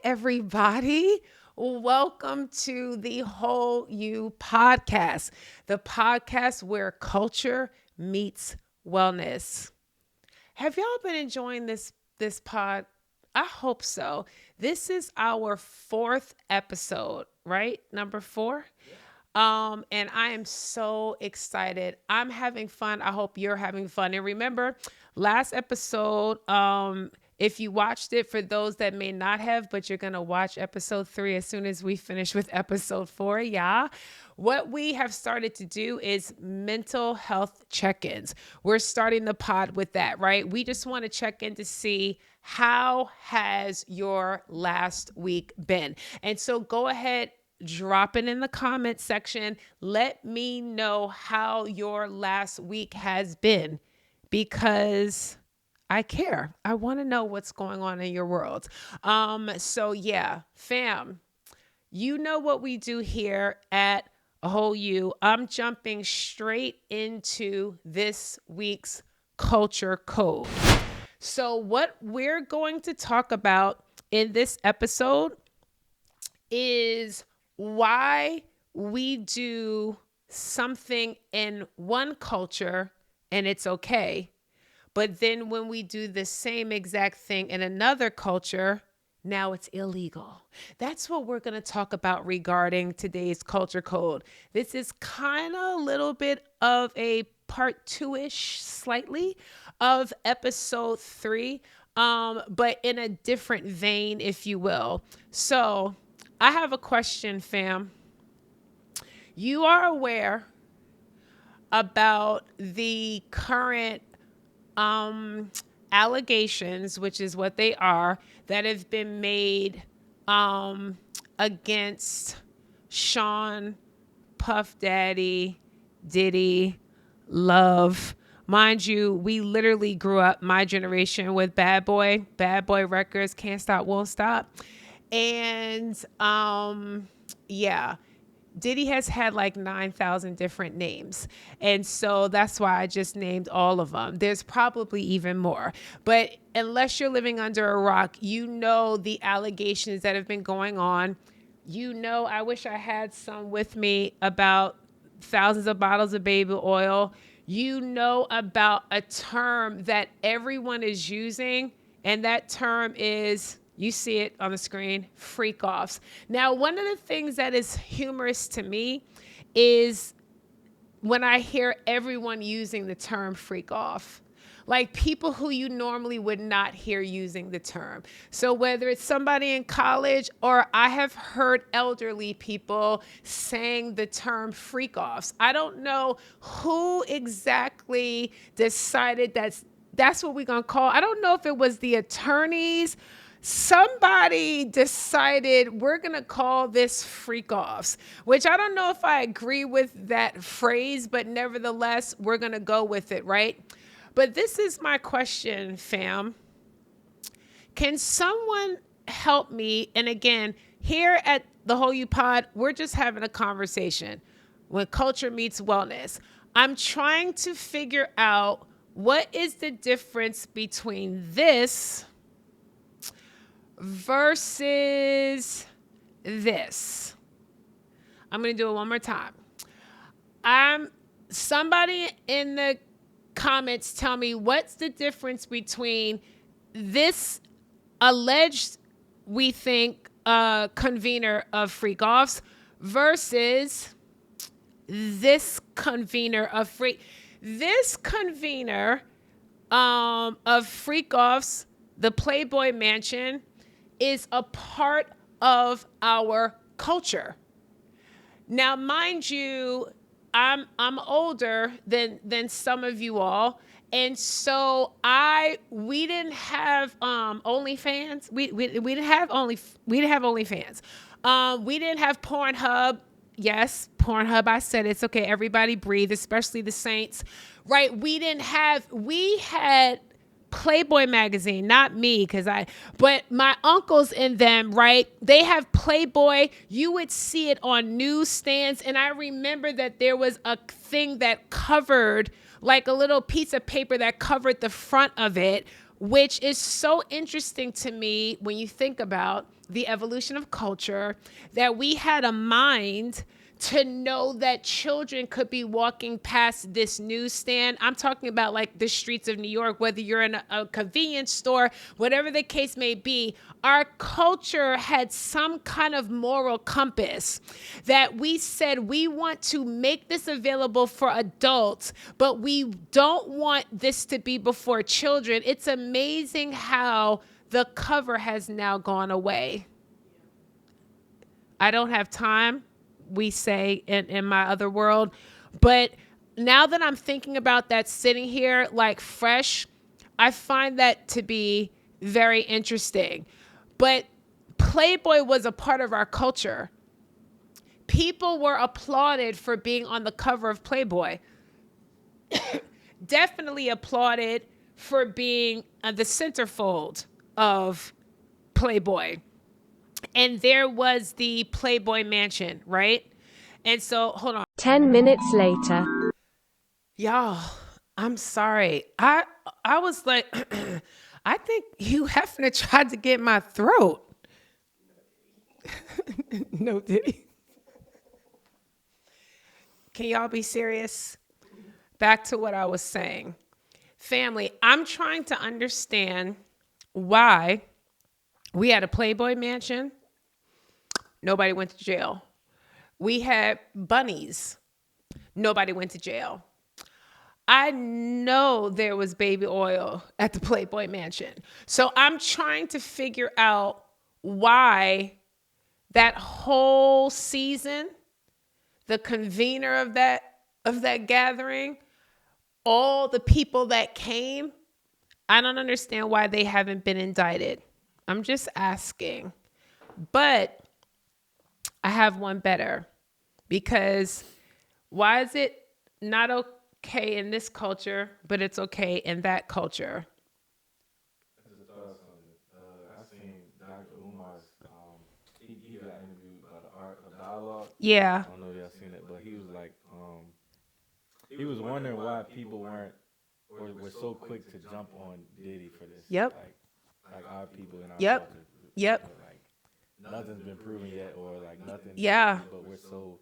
everybody. Welcome to the Whole You podcast, the podcast where culture meets wellness. Have y'all been enjoying this pod? I hope so. This is our fourth episode, right? Number 4. And I am so excited. I'm having fun. I hope you're having fun. And remember, last episode, if you watched it, for those that may not have, but you're going to watch episode 3 as soon as we finish with episode 4, yeah. What we have started to do is mental health check-ins. We're starting the pod with that, right? We just want to check in to see how has your last week been. And so go ahead, drop it in the comment section. Let me know how your last week has been because I care. I want to know what's going on in your world. So yeah, fam, you know what we do here at Whole You. I'm jumping straight into this week's culture code. So what we're going to talk about in this episode is why we do something in one culture and it's okay. But then when we do the same exact thing in another culture, now it's illegal. That's what we're going to talk about regarding today's culture code. This is kind of a little bit of a part 2-ish slightly of episode 3, but in a different vein, if you will. So I have a question, fam. You are aware about the current allegations, which is what they are, that have been made against Sean, Puff Daddy, Diddy, Love. Mind you, we literally grew up, my generation, with Bad Boy records, Can't Stop, Won't Stop. And yeah, Diddy has had like 9,000 different names. And so that's why I just named all of them. There's probably even more. But unless you're living under a rock, you know the allegations that have been going on. You know, I wish I had some with me about thousands of bottles of baby oil. You know about a term that everyone is using, and that term is, you see it on the screen, freak offs. Now, one of the things that is humorous to me is when I hear everyone using the term freak off, like people who you normally would not hear using the term. So whether it's somebody in college or I have heard elderly people saying the term freak offs. I don't know who exactly decided that's what we're going to call. I don't know if it was the attorneys. Somebody decided we're going to call this freak offs, which I don't know if I agree with that phrase, but nevertheless, we're going to go with it, right? But this is my question, fam. Can someone help me? And again, here at the Whole You Pod, we're just having a conversation when culture meets wellness. I'm trying to figure out what is the difference between this versus this. I'm going to do it one more time. Somebody in the comments tell me what's the difference between this alleged, we think, convener of freak offs versus this convener of freak offs, the Playboy Mansion, is a part of our culture. Now, mind you, I'm older than some of you all, and so we didn't have OnlyFans. We didn't have OnlyFans. We didn't have Pornhub. Yes, Pornhub. I said it's okay. Everybody breathe, especially the saints, right? We had Playboy magazine, not me, but my uncles in them, right? They have Playboy. You would see it on newsstands. And I remember that there was a thing that covered, like a little piece of paper that covered the front of it which is so interesting to me when you think about the evolution of culture, that we had a mind to know that children could be walking past this newsstand. I'm talking about like the streets of New York, whether you're in a convenience store, whatever the case may be. Our culture had some kind of moral compass that we said we want to make this available for adults, but we don't want this to be before children. It's amazing how the cover has now gone away. I don't have time, we say in my other world. But now that I'm thinking about that sitting here like fresh, I find that to be very interesting. But Playboy was a part of our culture. People were applauded for being on the cover of Playboy. Definitely applauded for being the centerfold of Playboy. And there was the Playboy Mansion, right? And so, hold on. 10 minutes later. Y'all, I'm sorry. I was like, I think Hugh Hefner tried to get my throat. No, did he? Can y'all be serious? Back to what I was saying. Family, I'm trying to understand why we had a Playboy Mansion. Nobody went to jail. We had bunnies. Nobody went to jail. I know there was baby oil at the Playboy Mansion. So I'm trying to figure out why that whole season, the convener of that gathering, all the people that came, I don't understand why they haven't been indicted. I'm just asking. But I have one better, because why is it not okay in this culture, but it's okay in that culture? I seen Dr. Umar's, he got interviewed by the Art of Dialogue. Yeah. I don't know if y'all seen it, but he was like, he was wondering why people weren't, or were so quick to jump on Diddy for this. Yep. Like our people in our Yep. culture. Yep. Like nothing's been proven yet, or like nothing. Yeah. But we're so,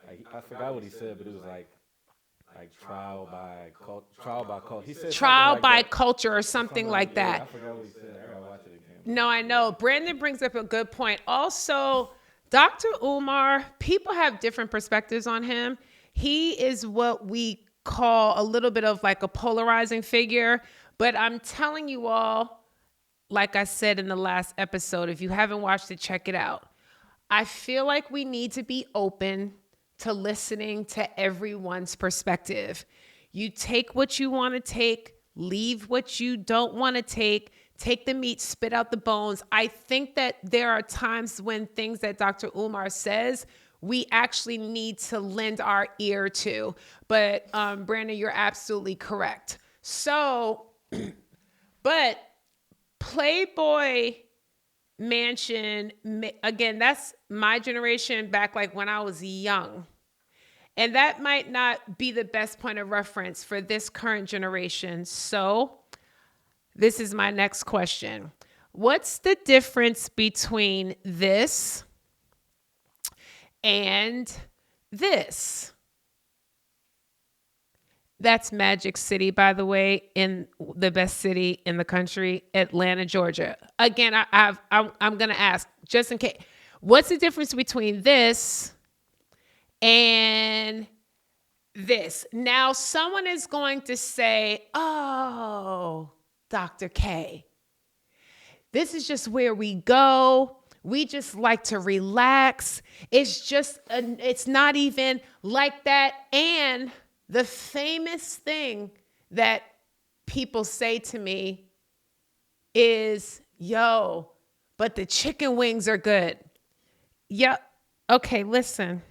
like, I forgot what he said, but it was like trial by culture. He said Trial like by that. culture or something like that. I forgot what he said. I gotta watch it again. No, I know. Brandon brings up a good point. Also, Dr. Umar, people have different perspectives on him. He is what we call a little bit of like a polarizing figure. But I'm telling you all, like I said in the last episode, if you haven't watched it, check it out. I feel like we need to be open to listening to everyone's perspective. You take what you want to take, leave what you don't want to take the meat, spit out the bones. I think that there are times when things that Dr. Umar says, we actually need to lend our ear to. But Brandon, you're absolutely correct. So, but Playboy Mansion, again, that's my generation back like when I was young. And that might not be the best point of reference for this current generation. So this is my next question. What's the difference between this and this? That's Magic City, by the way, in the best city in the country, Atlanta, Georgia. Again, I'm going to ask, just in case, what's the difference between this and this? Now, someone is going to say, oh, Dr. K, this is just where we go. We just like to relax. It's not even like that. And the famous thing that people say to me is, yo, but the chicken wings are good. Yeah. Okay, listen.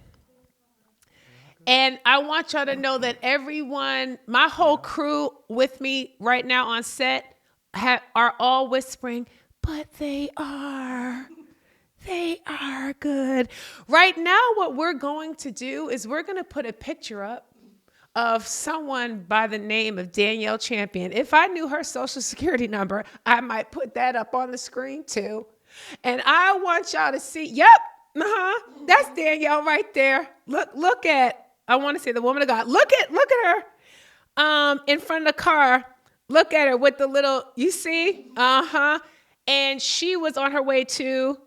And I want y'all to know that everyone, my whole crew with me right now on set are all whispering, but they are good. Right now, what we're going to do is we're going to put a picture up of someone by the name of Danielle Champion. If I knew her social security number, I might put that up on the screen too. And I want y'all to see, yep, that's Danielle right there. Look at, I want to say the woman of God. Look at her in front of the car. Look at her with the little, you see? And she was on her way to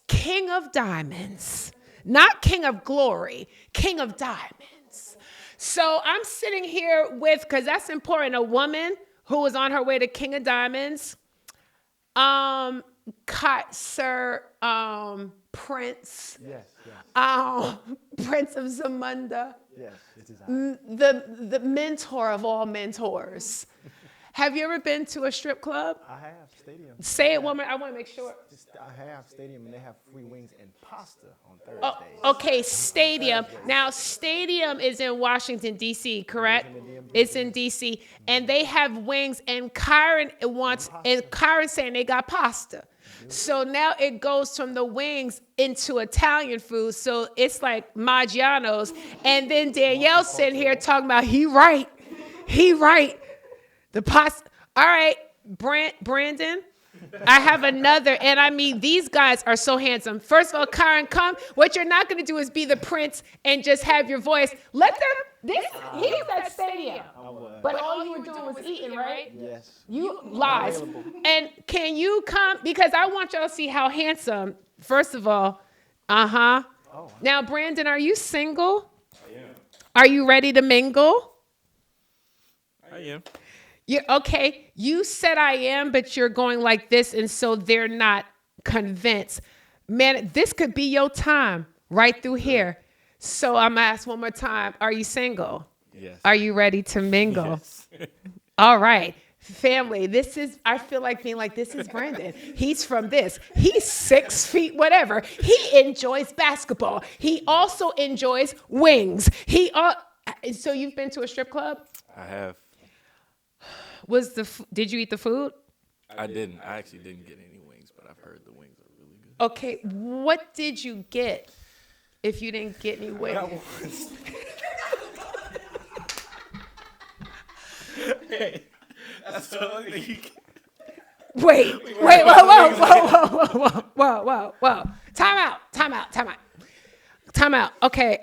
King of Diamonds. Not King of Glory, King of Diamonds. So I'm sitting here with, because that's important, a woman who was on her way to King of Diamonds. Sir Prince. Yes. Prince of Zamunda. Yes, it is. The mentor of all mentors. Have you ever been to a strip club? I have stadium. Say it one more. I want to make sure. I have stadium, and they have free wings and pasta on Thursdays. Oh, okay, stadium. Now, stadium is in Washington, D.C., correct? It's in D.C. And they have wings, and Kyron saying they got pasta. So now it goes from the wings into Italian food. So it's like Maggiano's. And then Danielle's sitting here talking about, he right. The pasta. All right, Brandon. I have another, and I mean, these guys are so handsome. First of all, Karen, come. What you're not going to do is be the prince and just have your voice. Let them, he was at stadium. But all you were doing was eating, right? Yes. You lies. And can you come? Because I want y'all to see how handsome, first of all. Now, Brandon, are you single? I am. Are you ready to mingle? I am. Okay, you said I am, but you're going like this, and so they're not convinced. Man, this could be your time right through here. So I'm going to ask one more time. Are you single? Yes. Are you ready to mingle? Yes. All right. Family, I feel like being like, this is Brandon. He's from this. He's 6 feet, whatever. He enjoys basketball. He also enjoys wings. So you've been to a strip club? I have. Did you eat the food? I didn't. I actually didn't get any wings, but I've heard the wings are really good. Okay, what did you get if you didn't get any wings? Hey, that's the only thing you can. Wait, whoa. Time out. Okay,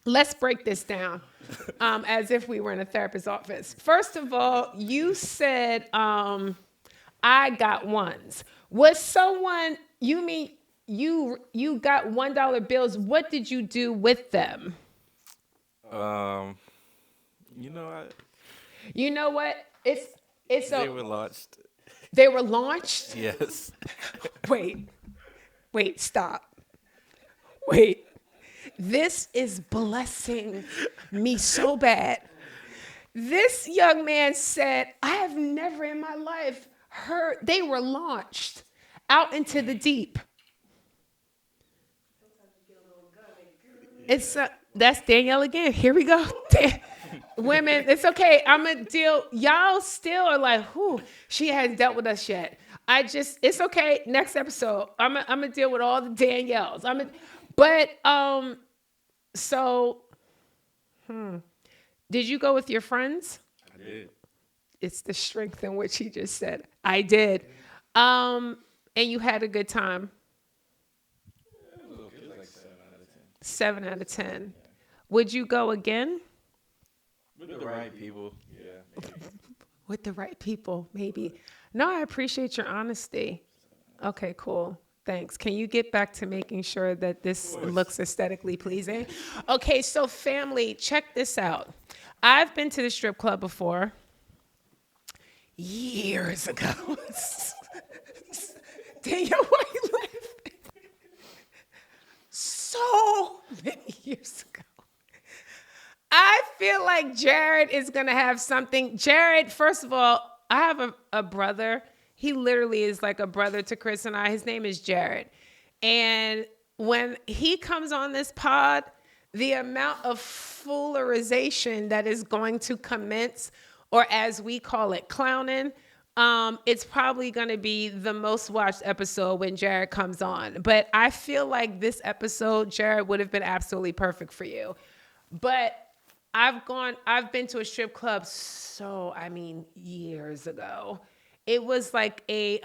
let's break this down. As if we were in a therapist's office. First of all, you said, I got ones. Was someone, you mean you got $1 bills. What did you do with them? You know, You know what? they were launched. They were launched? Yes. Wait, stop. Wait. This is blessing me so bad. This young man said, I have never in my life heard they were launched out into the deep. That's Danielle again. Here we go. Women, it's okay. I'm going to deal. Y'all still are like, whew, she hasn't dealt with us yet. It's okay. Next episode, I'm going to deal with all the Danielles. Did you go with your friends? I did. It's the strength in which he just said, I did. And you had a good time. It was okay. It was like 7 out of 10. 7 out of 10. Would you go again? With the right people. Yeah. Maybe. With the right people, maybe. No, I appreciate your honesty. Okay, cool. Thanks. Can you get back to making sure that this looks aesthetically pleasing? Okay, so family, check this out. I've been to the strip club before. Years ago. Danielle, why are you laughing? So many years ago. I feel like Jared is going to have something. Jared, first of all, I have a brother. He literally is like a brother to Chris and I. His name is Jared. And when he comes on this pod, the amount of foolerization that is going to commence, or as we call it, clowning, it's probably going to be the most watched episode when Jared comes on. But I feel like this episode, Jared, would have been absolutely perfect for you. But I've been to a strip club, years ago. It was like a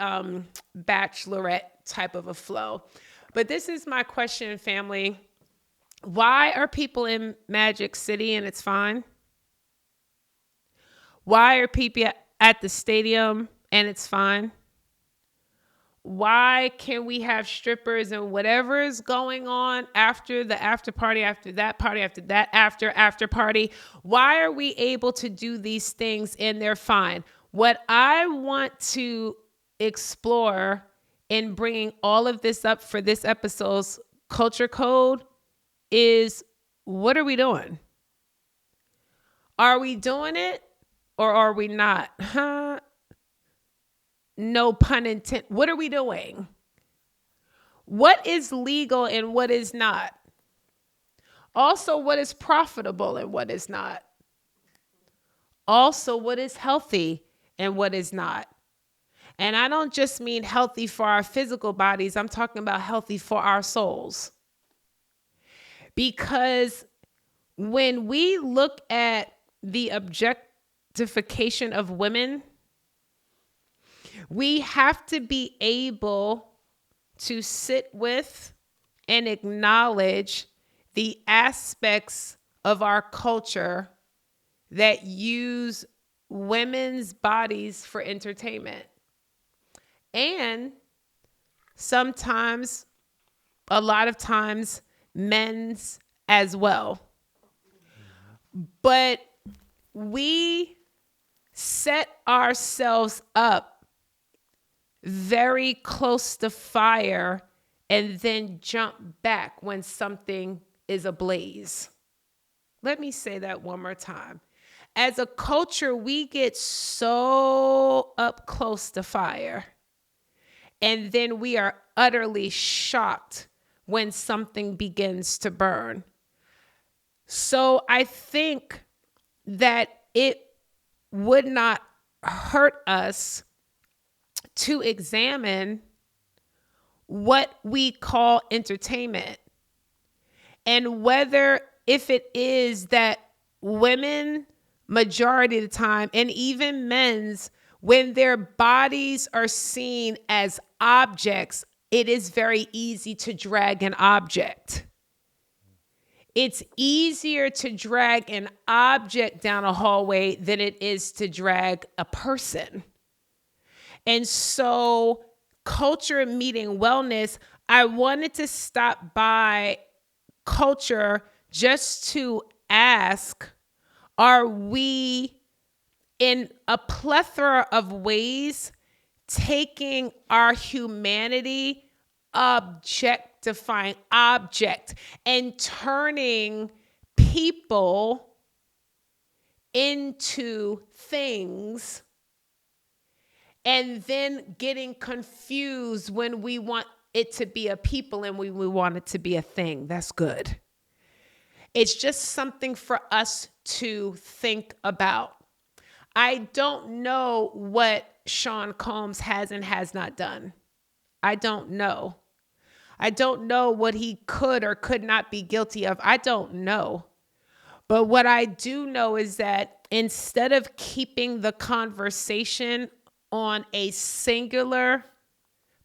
bachelorette type of a flow. But this is my question, family. Why are people in Magic City and it's fine? Why are people at the stadium and it's fine? Why can we have strippers and whatever is going on after the after party, after that party, after that after party? Why are we able to do these things and they're fine? What I want to explore in bringing all of this up for this episode's culture code is, what are we doing? Are we doing it or are we not? No pun intended. What are we doing? What is legal and what is not? Also, what is profitable and what is not? Also, what is healthy and what is not? And I don't just mean healthy for our physical bodies. I'm talking about healthy for our souls. Because when we look at the objectification of women, we have to be able to sit with and acknowledge the aspects of our culture that use women's bodies for entertainment. And sometimes, a lot of times, men's as well. But we set ourselves up very close to fire and then jump back when something is ablaze. Let me say that one more time. As a culture, we get so up close to fire, and then we are utterly shocked when something begins to burn. So I think that it would not hurt us to examine what we call entertainment and whether, if it is that women, majority of the time, and even men's, when their bodies are seen as objects, it is very easy to drag an object. It's easier to drag an object down a hallway than it is to drag a person. And so, culture meeting wellness, I wanted to stop by culture just to ask, are we in a plethora of ways taking our humanity, objectifying object, and turning people into things, and then getting confused when we want it to be a people and we want it to be a thing? That's good. It's just something for us to think about. I don't know what Sean Combs has and has not done. I don't know. I don't know what he could or could not be guilty of. I don't know. But what I do know is that instead of keeping the conversation on a singular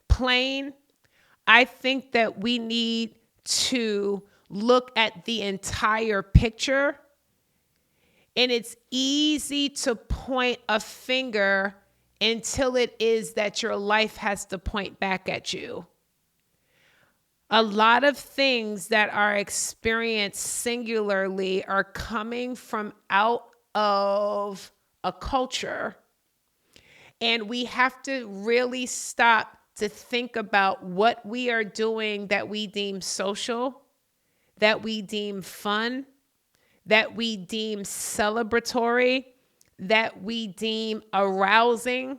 plane, I think that we need to look at the entire picture. And it's easy to point a finger until it is that your life has to point back at you. A lot of things that are experienced singularly are coming from out of a culture. And we have to really stop to think about what we are doing that we deem social, that we deem fun, that we deem celebratory, that we deem arousing.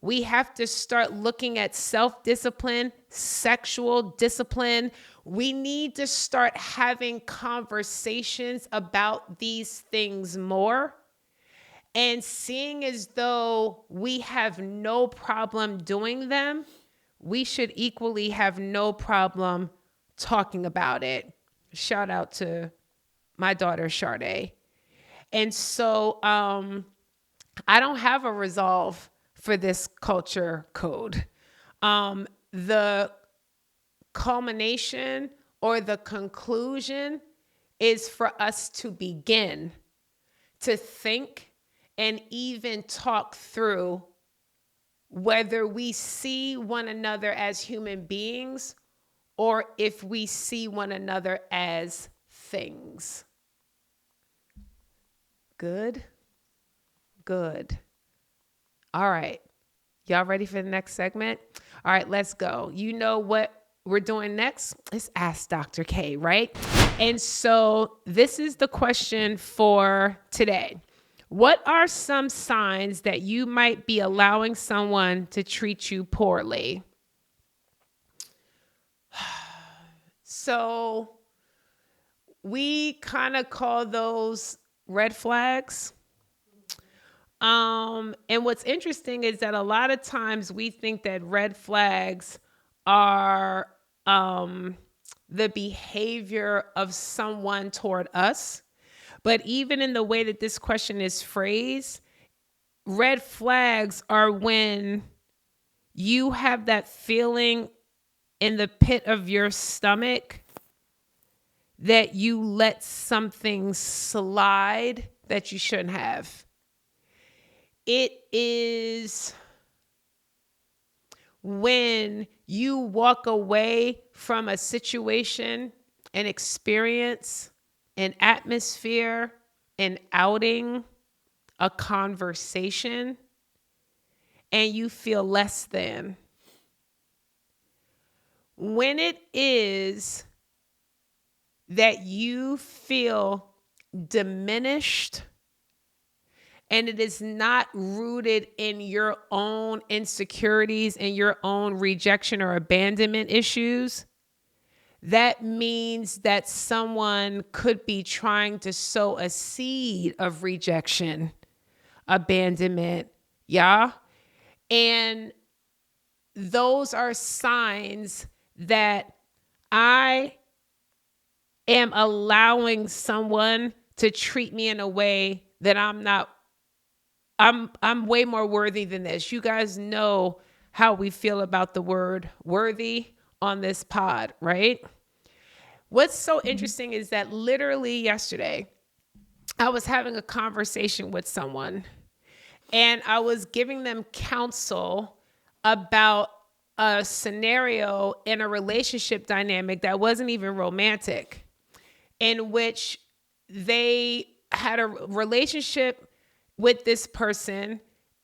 We have to start looking at self-discipline, sexual discipline. We need to start having conversations about these things more and seeing as though we have no problem doing them, we should equally have no problem talking about it. Shout out to my daughter Sade. And so I don't have a resolve for this culture code. The culmination or the conclusion is for us to begin to think and even talk through whether we see one another as human beings or if we see one another as things. Good? Good. All right. Y'all ready for the next segment? All right, let's go. You know what we're doing next? It's Ask Dr. K, right? And so this is the question for today. What are some signs that you might be allowing someone to treat you poorly? So we kind of call those red flags. And what's interesting is that a lot of times we think that red flags are the behavior of someone toward us. But even in the way that this question is phrased, red flags are when you have that feeling in the pit of your stomach that you let something slide that you shouldn't have. It is when you walk away from a situation, an experience, an atmosphere, an outing, a conversation, and you feel less than. When it is that you feel diminished and it is not rooted in your own insecurities and your own rejection or abandonment issues, that means that someone could be trying to sow a seed of rejection, abandonment, yeah? And those are signs that I am allowing someone to treat me in a way that I'm way more worthy than this. You guys know how we feel about the word worthy on this pod, right? What's so interesting is that literally yesterday, I was having a conversation with someone and I was giving them counsel about a scenario in a relationship dynamic that wasn't even romantic, in which they had a relationship with this person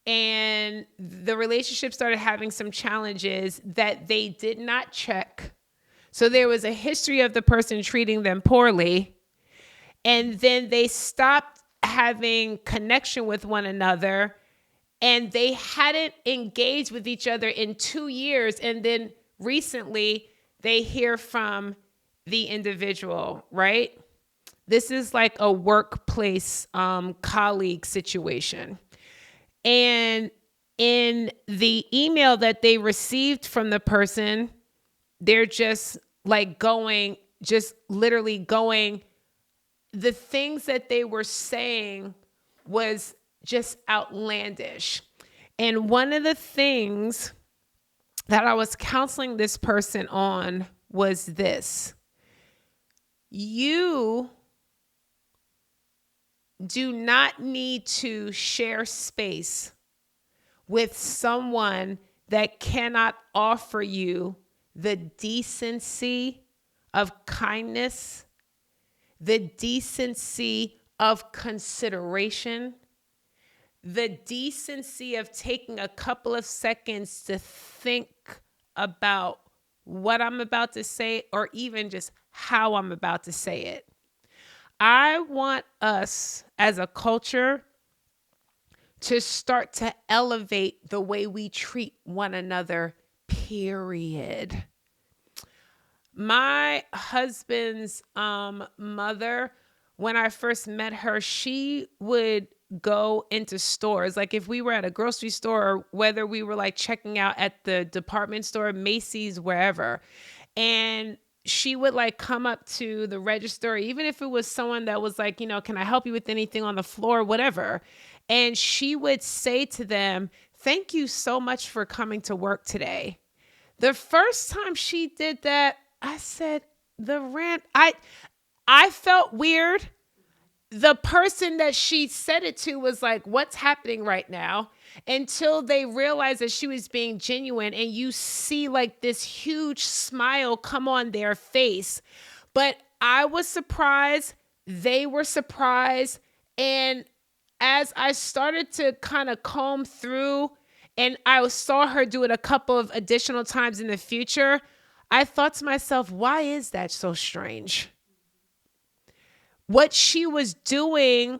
and the relationship started having some challenges that they did not check. So there was a history of the person treating them poorly. And then they stopped having connection with one another and they hadn't engaged with each other in 2 years. And then recently they hear from the individual, right? This is like a workplace colleague situation. And in the email that they received from the person, they're just like literally going, the things that they were saying was just outlandish. And one of the things that I was counseling this person on was this: you do not need to share space with someone that cannot offer you the decency of kindness, the decency of consideration, the decency of taking a couple of seconds to think about what I'm about to say or even just how I'm about to say it. I want us as a culture to start to elevate the way we treat one another, period. My husband's mother, when I first met her, she would go into stores. Like if we were at a grocery store or whether we were like checking out at the department store, Macy's, wherever. And she would like come up to the register, even if it was someone that was like, can I help you with anything on the floor, whatever. And she would say to them, thank you so much for coming to work today. The first time she did that, I said, I felt weird. The person that she said it to was like, what's happening right now? Until they realized that she was being genuine, and you see like this huge smile come on their face. But I was surprised. They were surprised. And as I started to kind of comb through and I saw her do it a couple of additional times in the future, I thought to myself, why is that so strange? What she was doing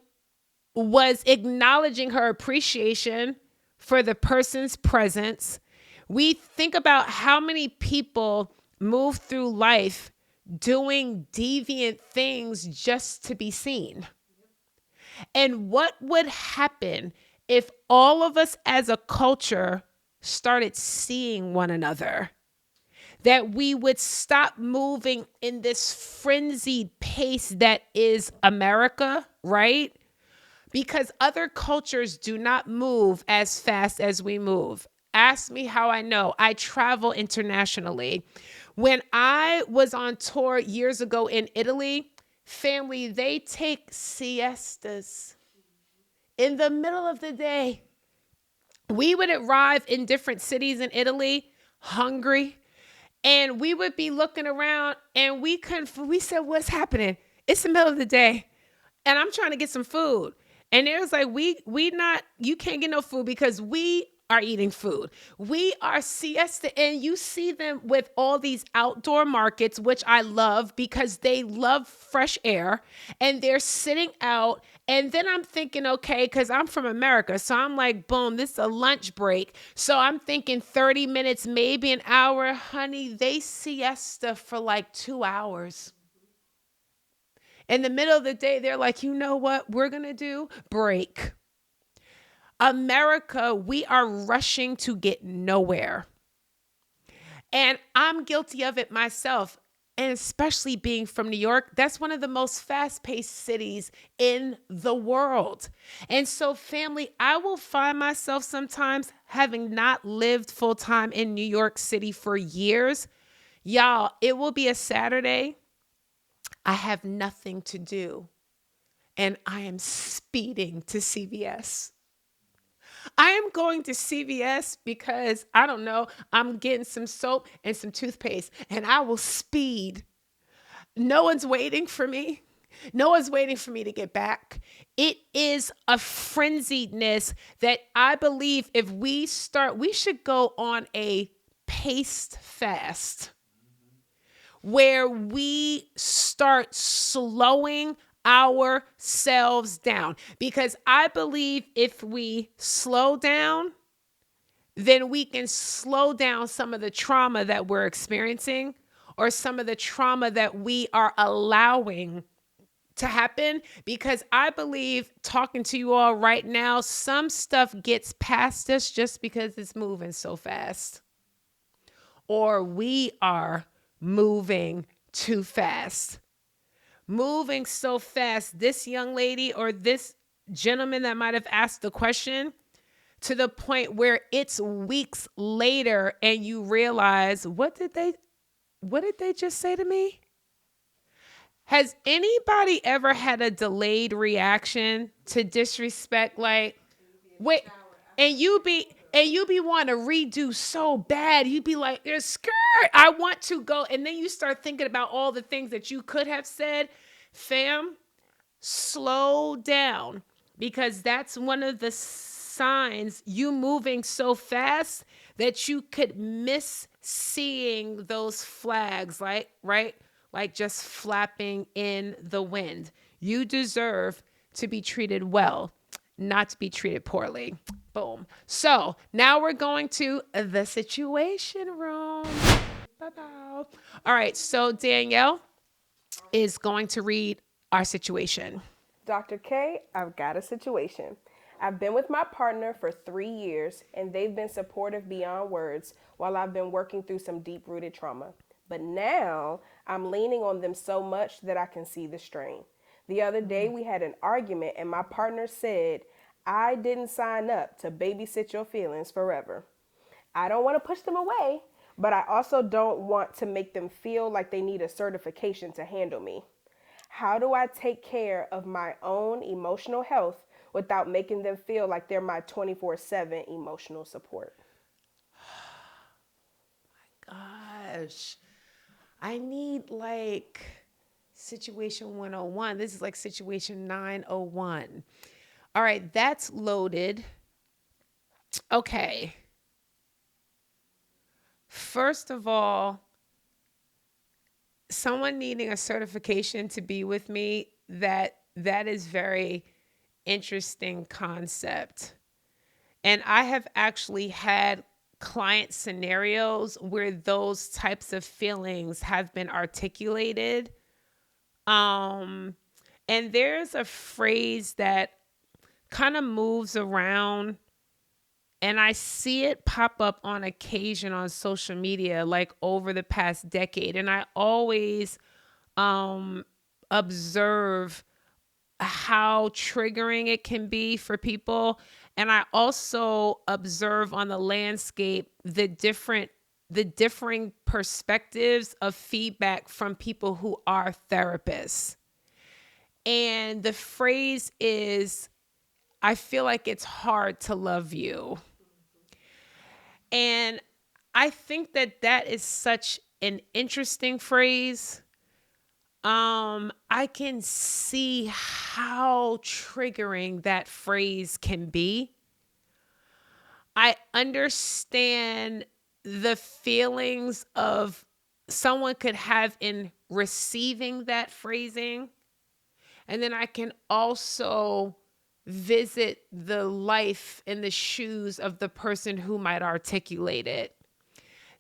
was acknowledging her appreciation for the person's presence. We think about how many people move through life doing deviant things just to be seen. And what would happen if all of us as a culture started seeing one another? That we would stop moving in this frenzied pace that is America, right? Because other cultures do not move as fast as we move. Ask me how I know. I travel internationally. When I was on tour years ago in Italy, family, they take siestas in the middle of the day. We would arrive in different cities in Italy, hungry, and we would be looking around and we said, what's happening? It's the middle of the day and I'm trying to get some food. And it was like, you can't get no food because we are eating food. We are siesta. And you see them with all these outdoor markets, which I love because they love fresh air and they're sitting out. And then I'm thinking, okay, because I'm from America. So I'm like, boom, this is a lunch break. So I'm thinking 30 minutes, maybe an hour. Honey, they siesta for like 2 hours. In the middle of the day, they're like, you know what we're going to do? Break. America, we are rushing to get nowhere. And I'm guilty of it myself. And especially being from New York, that's one of the most fast-paced cities in the world. And so, family, I will find myself sometimes having not lived full-time in New York City for years. Y'all, it will be a Saturday. I have nothing to do. And I am speeding to CVS. I am going to CVS because, I don't know, I'm getting some soap and some toothpaste, and I will speed. No one's waiting for me. No one's waiting for me to get back. It is a frenziedness that I believe if we should go on a paced fast where we start slowing ourselves down. Because I believe if we slow down, then we can slow down some of the trauma that we're experiencing or some of the trauma that we are allowing to happen. Because I believe, talking to you all right now, some stuff gets past us just because it's moving so fast. Or we are moving too fast. Moving so fast, this young lady or this gentleman that might have asked the question, to the point where it's weeks later and you realize, what did they just say to me? Has anybody ever had a delayed reaction to disrespect? Like, wait, and you be wanting to redo so bad. You'd be like, there's skirt. I want to go. And then you start thinking about all the things that you could have said. Fam, slow down, because that's one of the signs you moving so fast that you could miss seeing those flags, like, right? Like just flapping in the wind. You deserve to be treated well, not to be treated poorly. Boom. So now we're going to the situation room. Bye-bye. All right. So Danielle is going to read our situation. Dr. K, I've got a situation. I've been with my partner for 3 years, and they've been supportive beyond words while I've been working through some deep-rooted trauma. But now I'm leaning on them so much that I can see the strain. The other day we had an argument and my partner said, I didn't sign up to babysit your feelings forever. I don't want to push them away, but I also don't want to make them feel like they need a certification to handle me. How do I take care of my own emotional health without making them feel like they're my 24/7 emotional support? Gosh, I need like situation 101. This is like situation 901. All right, that's loaded. Okay. First of all, someone needing a certification to be with me, that is very interesting concept. And I have actually had client scenarios where those types of feelings have been articulated. Um, and there's a phrase that kind of moves around, and I see it pop up on occasion on social media, like over the past decade. And I always observe how triggering it can be for people. And I also observe on the landscape the differing perspectives of feedback from people who are therapists. And the phrase is, I feel like it's hard to love you. And I think that is such an interesting phrase. I can see how triggering that phrase can be. I understand the feelings of someone could have in receiving that phrasing. And then I can also visit the life in the shoes of the person who might articulate it.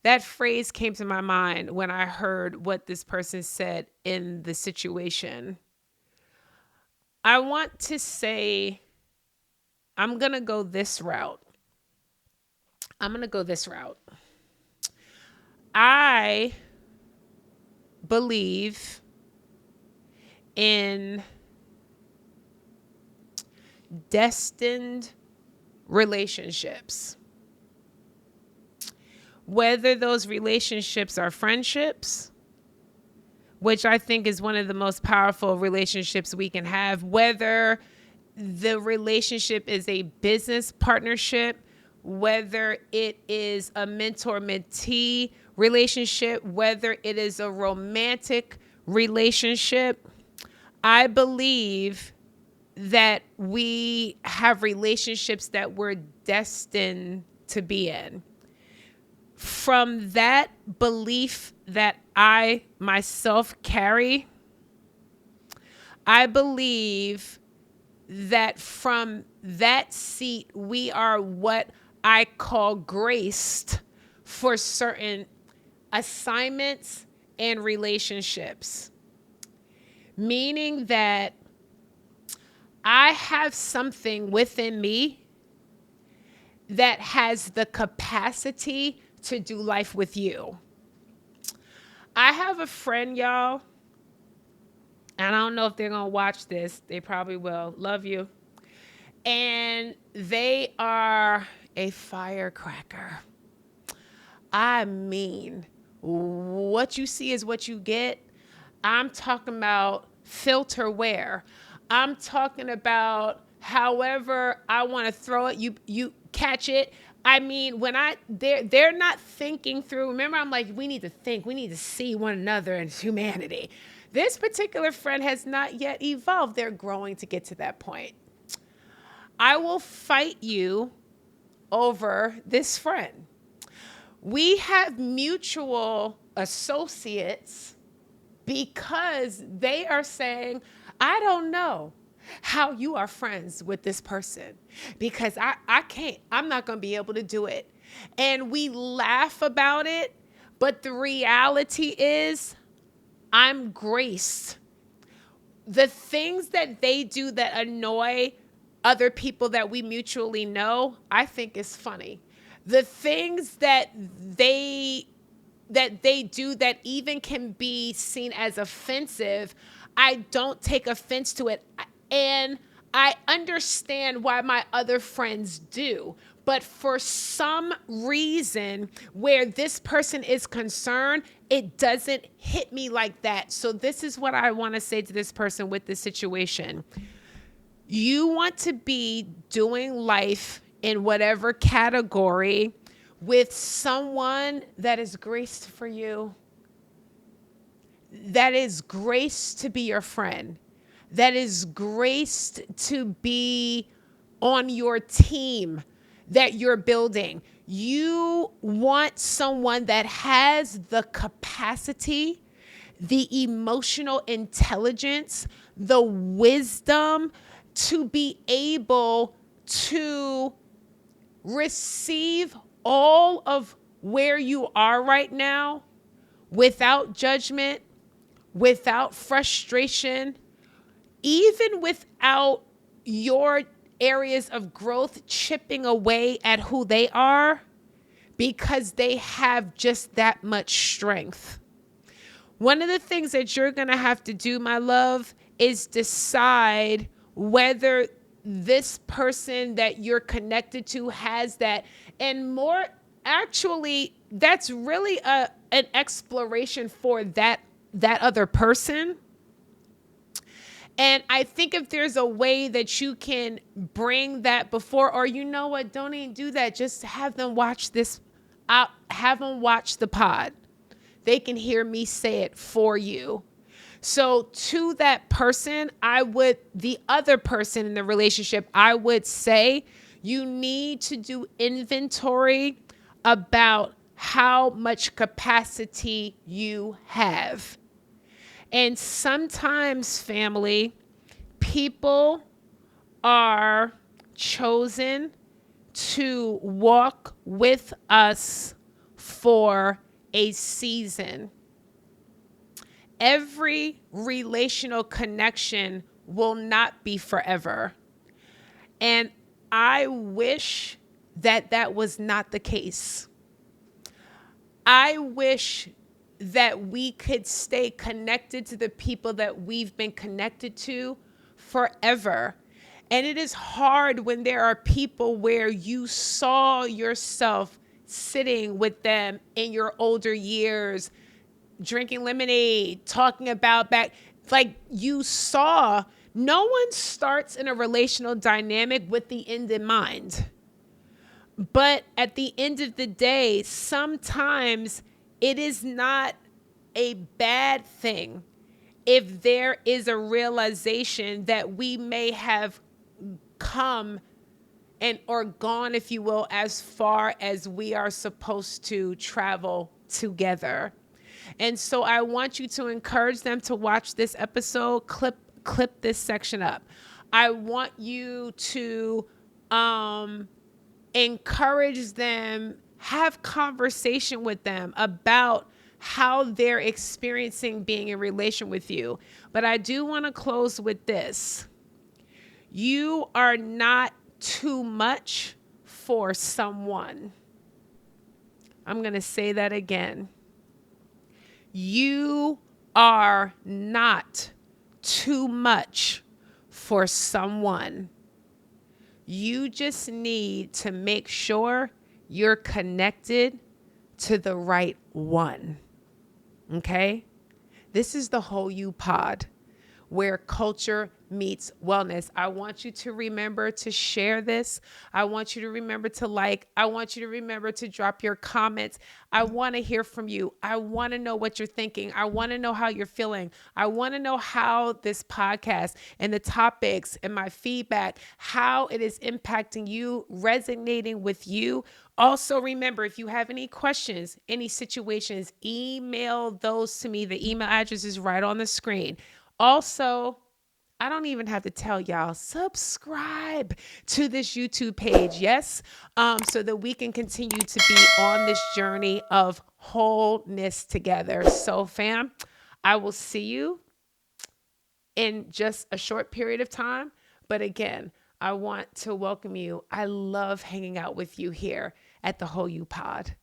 That phrase came to my mind when I heard what this person said in the situation. I want to say, I'm going to go this route. I believe in destined relationships. Whether those relationships are friendships, which I think is one of the most powerful relationships we can have, whether the relationship is a business partnership, whether it is a mentor-mentee relationship, whether it is a romantic relationship, I believe that we have relationships that we're destined to be in. From that belief that I myself carry, I believe that from that seat, we are what I call graced for certain assignments and relationships. Meaning that I have something within me that has the capacity to do life with you. I have a friend, y'all, and I don't know if they're going to watch this. They probably will. Love you. And they are a firecracker. I mean, what you see is what you get. I'm talking about filter wear. I'm talking about however I want to throw it, you catch it. I mean, when they're not thinking through. Remember, I'm like, we need to think, we need to see one another and humanity. This particular friend has not yet evolved. They're growing to get to that point. I will fight you over this friend. We have mutual associates because they are saying, I don't know how you are friends with this person because I can't, I'm not going to be able to do it. And we laugh about it, but the reality is I'm graced. The things that they do that annoy other people that we mutually know, I think is funny. The things that they that they do that even can be seen as offensive, I don't take offense to it. And I understand why my other friends do. But for some reason where this person is concerned, it doesn't hit me like that. So this is what I want to say to this person with this situation. You want to be doing life in whatever category with someone that is graced for you, that is graced to be your friend, that is graced to be on your team that you're building. You want someone that has the capacity, the emotional intelligence, the wisdom to be able to receive all of where you are right now without judgment, without frustration, even without your areas of growth chipping away at who they are, because they have just that much strength. One of the things that you're going to have to do, my love, is decide whether this person that you're connected to has that. And more, actually, that's really an exploration for that other person. And I think if there's a way that you can bring that before, or you know what, don't even do that. Just have them watch this. Have them watch the pod. They can hear me say it for you. So to that person, the other person in the relationship, I would say you need to do inventory about how much capacity you have. And sometimes, family, people are chosen to walk with us for a season. Every relational connection will not be forever. And I wish that that was not the case. I wish that we could stay connected to the people that we've been connected to forever. And it is hard when there are people where you saw yourself sitting with them in your older years, drinking lemonade, talking about back, like you saw. No one starts in a relational dynamic with the end in mind. But at the end of the day, sometimes it is not a bad thing if there is a realization that we may have come and or gone, if you will, as far as we are supposed to travel together. And so I want you to encourage them to watch this episode, clip this section up. I want you to encourage them, have conversation with them about how they're experiencing being in relation with you. But I do want to close with this. You are not too much for someone. I'm going to say that again. You are not too much for someone. You just need to make sure you're connected to the right one. Okay? This is the Whole You Pod, where culture meets wellness. I want you to remember to share this. I want you to remember to like. I want you to remember to drop your comments. I want to hear from you. I want to know what you're thinking. I want to know how you're feeling. I want to know how this podcast and the topics and my feedback, how it is impacting you, resonating with you. Also, remember, if you have any questions, any situations, email those to me. The email address is right on the screen. Also, I don't even have to tell y'all, subscribe to this YouTube page, yes, so that we can continue to be on this journey of wholeness together. So, fam, I will see you in just a short period of time. But again, I want to welcome you. I love hanging out with you here at the Whole You Pod.